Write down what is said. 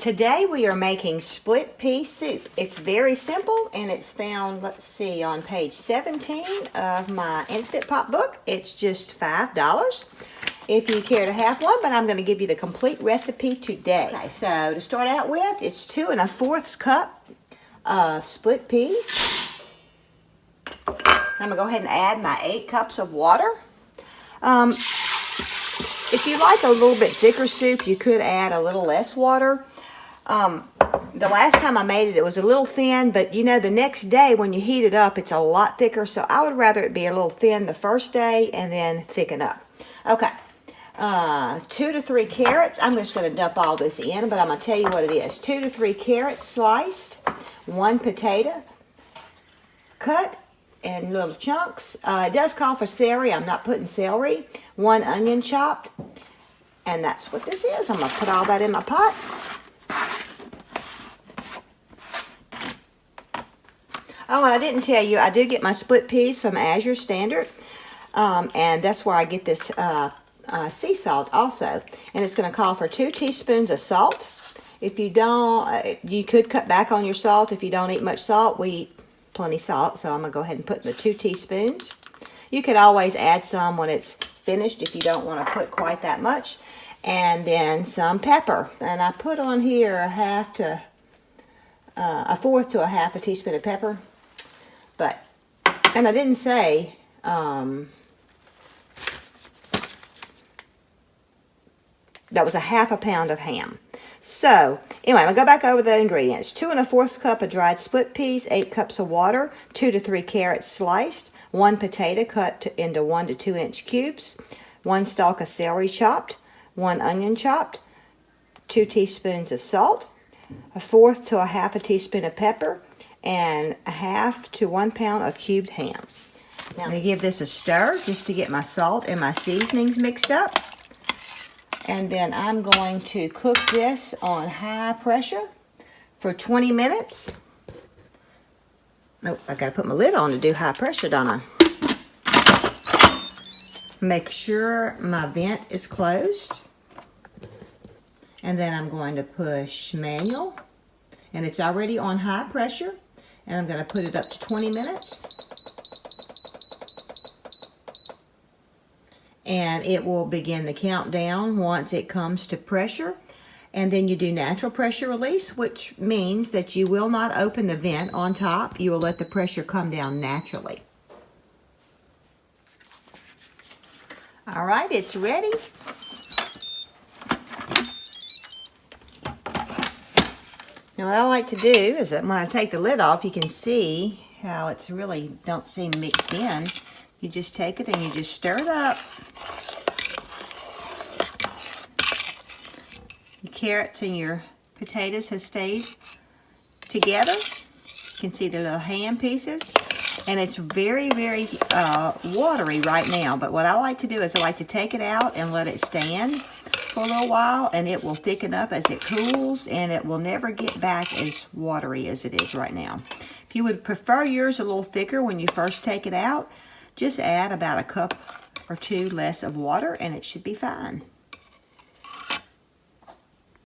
Today we are making split pea soup. It's very simple and it's found, let's see, on page 17 of my Instant Pot book. It's just $5 if you care to have one, but I'm going to give you the complete recipe today. Okay, so to start out with, it's 2 1/4 cup of split peas. I'm going to go ahead and add my 8 cups of water. If you like a little bit thicker soup, you could add a little less water. The last time I made it, it was a little thin, but you know, the next day when you heat it up, it's a lot thicker. So I would rather it be a little thin the first day and then thicken up. Okay, 2 to 3 carrots. I'm just going to dump all this in, but I'm going to tell you what it is. 2 to 3 carrots sliced, 1 potato cut in little chunks. It does call for celery. I'm not putting celery. 1 onion chopped, and that's what this is. I'm going to put all that in my pot. Oh, and I didn't tell you, I do get my split peas from Azure Standard, and that's where I get this sea salt also. And it's going to call for 2 teaspoons of salt. If you don't, you could cut back on your salt. If you don't eat much salt, we eat plenty salt, so I'm going to go ahead and put the 2 teaspoons. You could always add some when it's finished if you don't want to put quite that much. And then some pepper. And I put on here a 1/4 to 1/2 a teaspoon of pepper. But, and I didn't say, that was a 1/2 pound of ham. So, anyway, I'm going to go back over the ingredients. 2 1/4 cup of dried split peas, 8 cups of water, 2 to 3 carrots sliced, 1 potato cut into 1 to 2 inch cubes, 1 stalk of celery chopped, 1 onion chopped, 2 teaspoons of salt, 1/4 to 1/2 teaspoon of pepper, and 1/2 to 1 pound of cubed ham. Now I'm going to give this a stir just to get my salt and my seasonings mixed up. And then I'm going to cook this on high pressure for 20 minutes. Oh, I got to put my lid on to do high pressure, don't I? Make sure my vent is closed. And then I'm going to push manual. And it's already on high pressure. And I'm going to put it up to 20 minutes. And it will begin the countdown once it comes to pressure. And then you do natural pressure release, which means that you will not open the vent on top. You will let the pressure come down naturally. All right, it's ready. Now what I like to do is that when I take the lid off, you can see how it's really don't seem mixed in. You just take it and you just stir it up. Your carrots and your potatoes have stayed together. You can see the little ham pieces. And it's very, very watery right now. But what I like to do is I like to take it out and let it stand for a little while. And it will thicken up as it cools. And it will never get back as watery as it is right now. If you would prefer yours a little thicker when you first take it out, just add about 1 cup or 2 less of water and it should be fine.